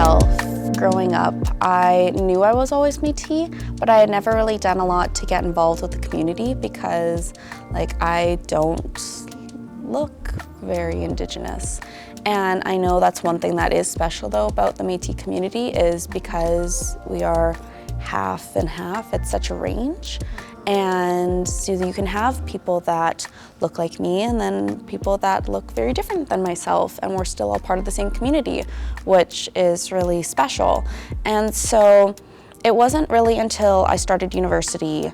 myself, growing up, I knew I was always Métis, but I had never really done a lot to get involved with the community because I don't look very Indigenous. And I know that's one thing that is special though about the Métis community is because we are half and half, it's such a range. And so you can have people that look like me and then people that look very different than myself, and we're still all part of the same community, which is really special. And so it wasn't really until I started university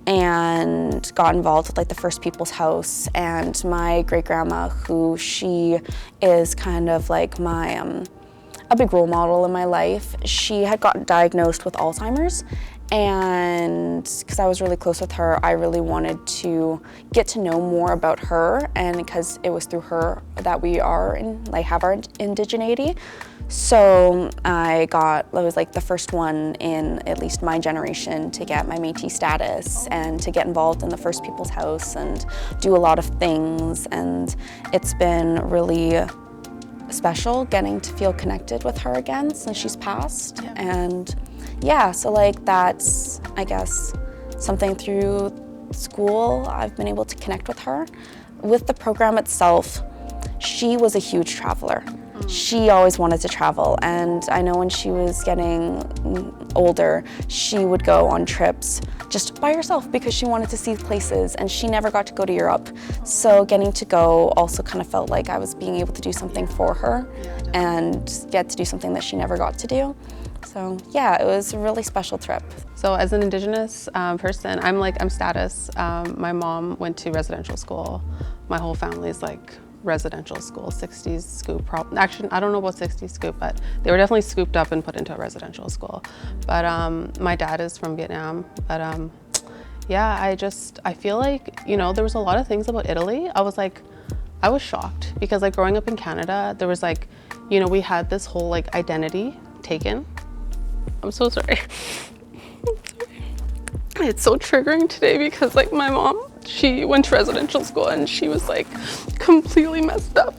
and got involved with the First People's House, and my great-grandma, who she is kind of my a big role model in my life. She had gotten diagnosed with Alzheimer's, and because I was really close with her, I really wanted to get to know more about her, and because it was through her that we are have our indigeneity. So I was the first one in at least my generation to get my Métis status and to get involved in the First People's House and do a lot of things, and it's been really special getting to feel connected with her again since she's passed. Yeah. And yeah, so that's, I guess, something through school I've been able to connect with her. With the program itself, she was a huge traveler. She always wanted to travel, and I know when she was getting older, she would go on trips just by herself because she wanted to see places, and she never got to go to Europe. So getting to go also kind of felt like I was being able to do something for her and get to do something that she never got to do. So yeah, it was a really special trip. So as an Indigenous person, I'm status. My mom went to residential school. My whole family's residential school, 60s scoop. Actually, I don't know about 60s scoop, but they were definitely scooped up and put into a residential school. But my dad is from Vietnam. But yeah, I feel there was a lot of things about Italy. I was shocked because growing up in Canada, there was we had this whole identity taken. I'm so sorry. It's so triggering today because my mom, she went to residential school and she was completely messed up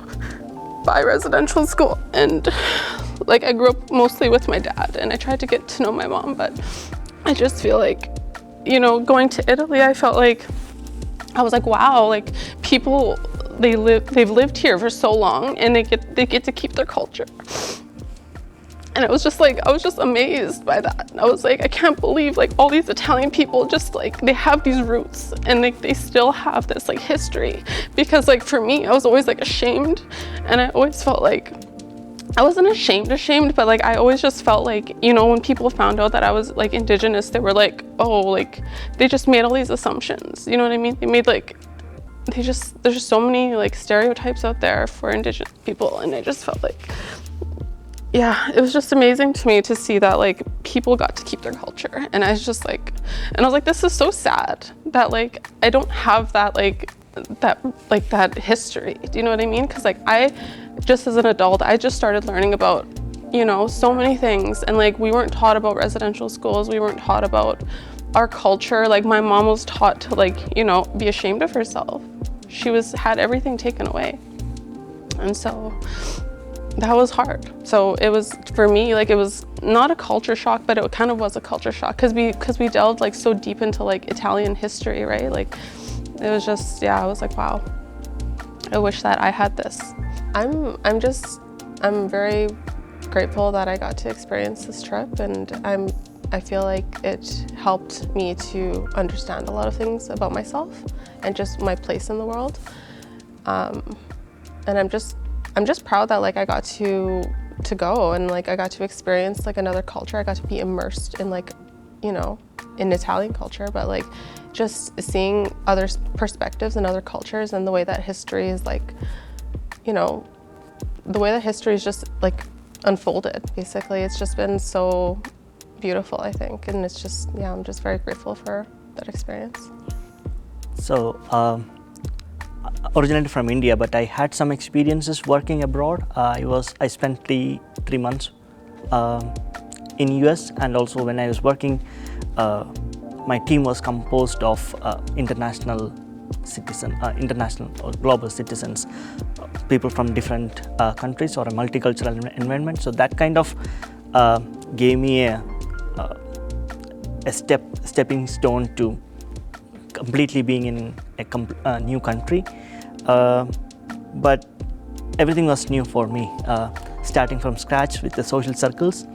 by residential school. And I grew up mostly with my dad and I tried to get to know my mom, but I just feel going to Italy, I felt I was wow, people, they've lived here for so long and they get to keep their culture. And I was just amazed by that. I was I can't believe all these Italian people just they have these roots and they still have this history. Because for me, I was always ashamed, and I always felt I wasn't ashamed, but I always just felt when people found out that I was Indigenous, they were oh, they just made all these assumptions. You know what I mean? They made there's just so many stereotypes out there for Indigenous people, and I just felt yeah, it was just amazing to me to see that people got to keep their culture, and I was just and I was this is so sad that I don't have that that history. Do you know what I mean? Because I just as an adult, I just started learning about so many things, and we weren't taught about residential schools. We weren't taught about our culture. My mom was taught to be ashamed of herself. She had everything taken away, and so that was hard. So it was, for me, it was not a culture shock, but it kind of was a culture shock because we delved so deep into Italian history, right? It was just, yeah, I was wow, I wish that I had this. I'm very grateful that I got to experience this trip, and I feel it helped me to understand a lot of things about myself and just my place in the world. And I'm just proud that I got to go and I got to experience another culture. I got to be immersed in in Italian culture, but just seeing other perspectives and other cultures, and the way that history is the way that history is just unfolded. Basically, it's just been so beautiful, I think, and it's just, yeah, I'm just very grateful for that experience. So. Originated from India, but I had some experiences working abroad. I spent 3 months in US, and also when I was working, my team was composed of international or global citizens, people from different countries or a multicultural environment. So that kind of gave me a stepping stone to completely being in a new country. But everything was new for me, starting from scratch with the social circles.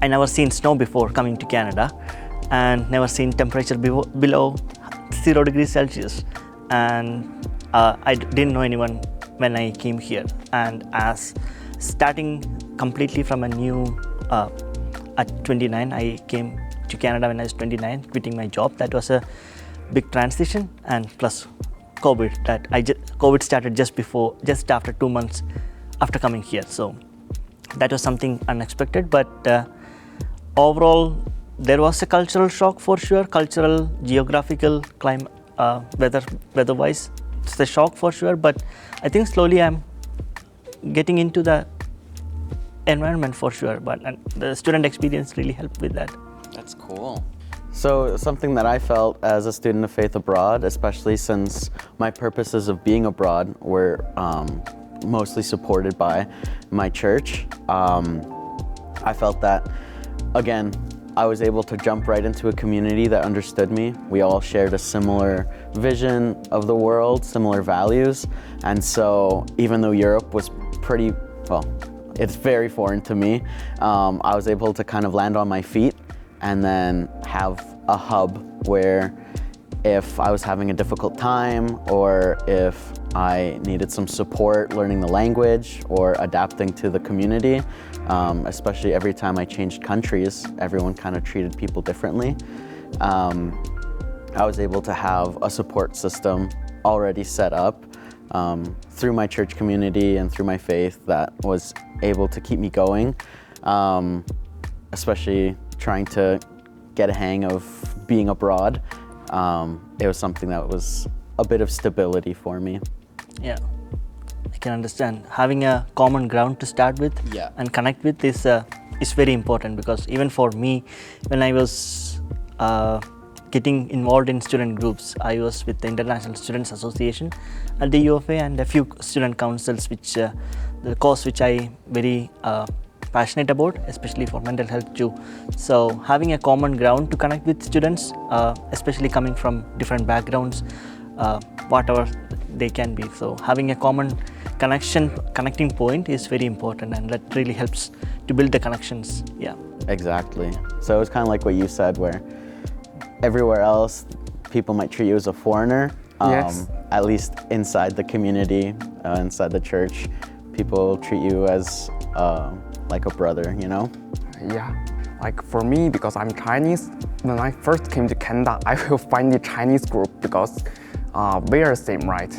I never seen snow before coming to Canada, and never seen temperature below 0 degrees Celsius. And I didn't know anyone when I came here. And as starting completely from a new, at 29, I came to Canada when I was 29, quitting my job. That was a big transition, and plus COVID. COVID started just after 2 months after coming here. So that was something unexpected. But overall, there was a cultural shock for sure. Cultural, geographical, climate, weather-wise, it's a shock for sure. But I think slowly I'm getting into the environment for sure. But the student experience really helped with that. That's cool. So something that I felt as a student of faith abroad, especially since my purposes of being abroad were mostly supported by my church, I felt that, again, I was able to jump right into a community that understood me. We all shared a similar vision of the world, similar values. And so even though Europe was pretty, well, it's very foreign to me, I was able to kind of land on my feet and then have a hub where if I was having a difficult time or if I needed some support learning the language or adapting to the community, especially every time I changed countries, everyone kind of treated people differently. I was able to have a support system already set up through my church community and through my faith that was able to keep me going, especially trying to get a hang of being abroad. It was something that was a bit of stability for me. Yeah, I can understand. Having a common ground to start with and connect with is very important, because even for me, when I was getting involved in student groups, I was with the International Students Association at the UFA and a few student councils, which the cause which I very passionate about, especially for mental health too. So having a common ground to connect with students, especially coming from different backgrounds, whatever they can be. So having a common connecting point is very important, and that really helps to build the connections. Yeah. Exactly. So it's kind of like what you said, where everywhere else people might treat you as a foreigner. Yes. At least inside the community, inside the church, people treat you as like a brother, you know? Yeah, like for me, because I'm Chinese, when I first came to Canada, I will find the Chinese group because we are the same, right?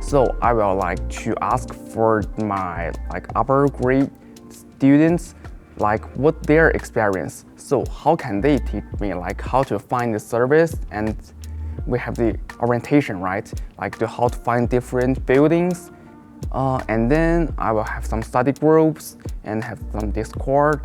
So I will like to ask for my like upper grade students, like what their experience. So how can they teach me like how to find the service, and we have the orientation, right? Like how to find different buildings. And then I will have some study groups and have some Discord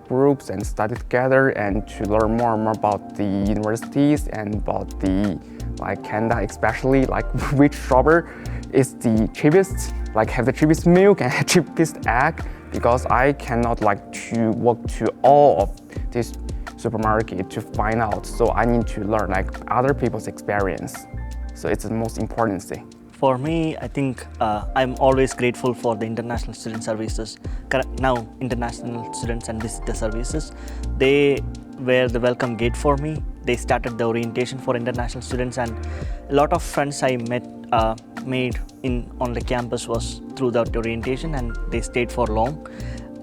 groups, and study together and to learn more and more about the universities and about the like Canada, especially like which shopper is the cheapest, like have the cheapest milk and cheapest egg, because I cannot like to walk to all of this supermarket to find out. So I need to learn like other people's experience. So it's the most important thing. For me, I think I'm always grateful for the International Student Services, now International Students and Visitor Services. They were the welcome gate for me. They started the orientation for international students, and a lot of friends I made on the campus was through that orientation, and they stayed for long.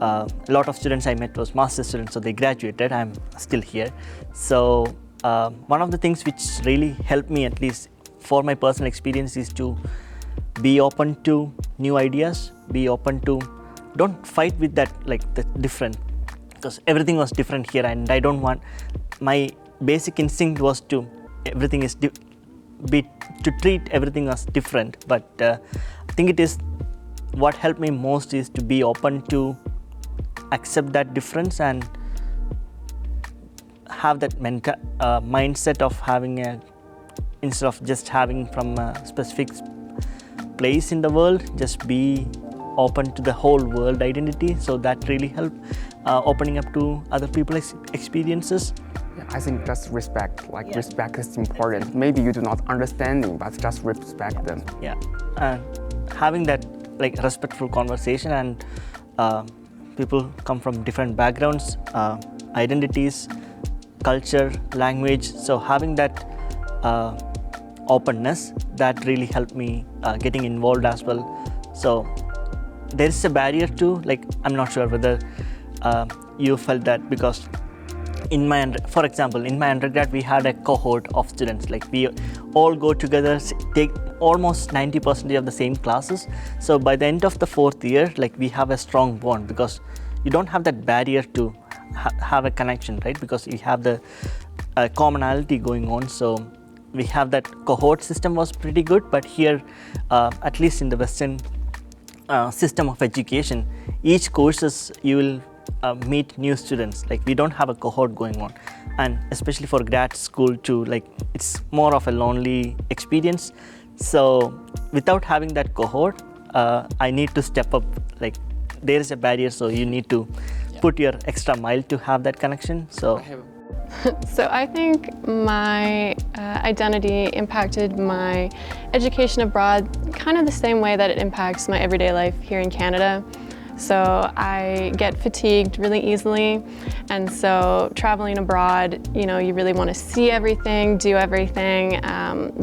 A lot of students I met was master's students, so they graduated. I'm still here. So one of the things which really helped me, at least for my personal experience, is to be open to new ideas, be open to, don't fight with that, like the different, because everything was different here, and I don't want, my basic instinct was to, everything is to treat everything as different. But I think it is, what helped me most is to be open to accept that difference and have that mindset of having a, instead of just having from a specific place in the world, just be open to the whole world identity. So that really helped opening up to other people's experiences. Yeah, I think just respect, respect is important. Maybe you do not understanding, but just respect them. Yeah, and having that respectful conversation, and people come from different backgrounds, identities, culture, language. So having that openness, that really helped me getting involved as well. So there is a barrier too. I'm not sure whether you felt that, because for example, in my undergrad, we had a cohort of students. We all go together, take almost 90% of the same classes. So by the end of the 4th year, we have a strong bond, because you don't have that barrier to have a connection, right? Because you have the commonality going on. So we have that cohort system was pretty good, but here, at least in the Western system of education, each courses you will meet new students. We don't have a cohort going on, and especially for grad school too, it's more of a lonely experience. So without having that cohort, I need to step up. There is a barrier, so you need to put your extra mile to have that connection. So I think my identity impacted my education abroad kind of the same way that it impacts my everyday life here in Canada. So I get fatigued really easily, and so traveling abroad, you really want to see everything, do everything,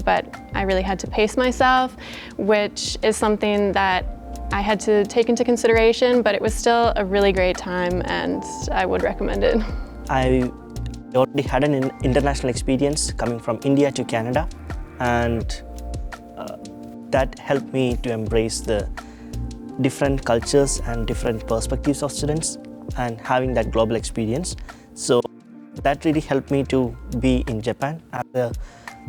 but I really had to pace myself, which is something that I had to take into consideration, but it was still a really great time, and I would recommend it. I already had an international experience coming from India to Canada, and that helped me to embrace the different cultures and different perspectives of students, and having that global experience. So that really helped me to be in Japan as a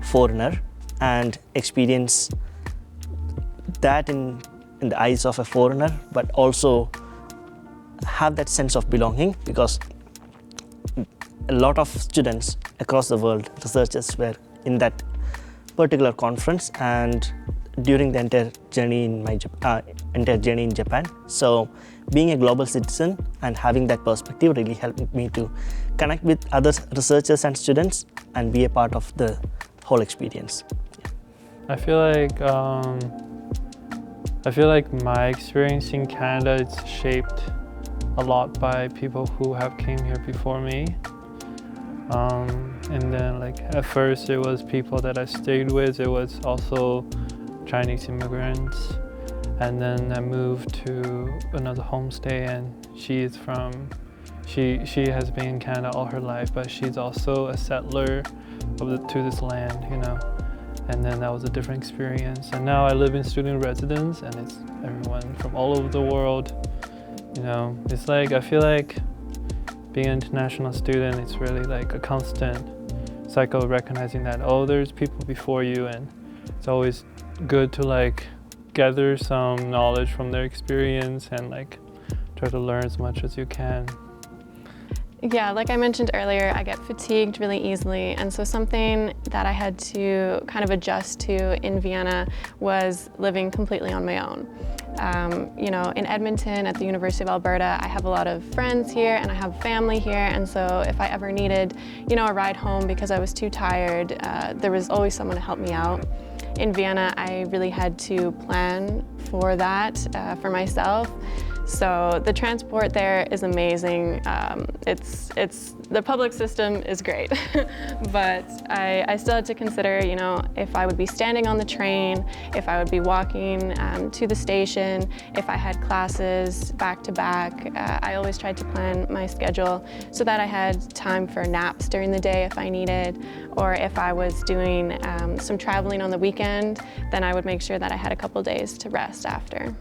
foreigner and experience that in the eyes of a foreigner, but also have that sense of belonging, because a lot of students across the world, researchers, were in that particular conference and during the entire journey in Japan. So being a global citizen and having that perspective really helped me to connect with other researchers and students and be a part of the whole experience. I feel like my experience in Canada is shaped a lot by people who have came here before me. And then at first it was people that I stayed with. It was also Chinese immigrants. And then I moved to another homestay, and she has been in Canada all her life, but she's also a settler to this land, And then that was a different experience. And now I live in student residence, and it's everyone from all over the world. It's I feel like being an international student, it's really a constant cycle of recognizing that, there's people before you, and it's always good to gather some knowledge from their experience and try to learn as much as you can. Yeah, like I mentioned earlier, I get fatigued really easily, and so something that I had to kind of adjust to in Vienna was living completely on my own. In Edmonton at the University of Alberta, I have a lot of friends here and I have family here, and so if I ever needed, a ride home because I was too tired, there was always someone to help me out. In Vienna, I really had to plan for that for myself. So the transport there is amazing. The public system is great, but I still had to consider, if I would be standing on the train, if I would be walking to the station, if I had classes back to back. I always tried to plan my schedule so that I had time for naps during the day if I needed, or if I was doing some traveling on the weekend, then I would make sure that I had a couple days to rest after.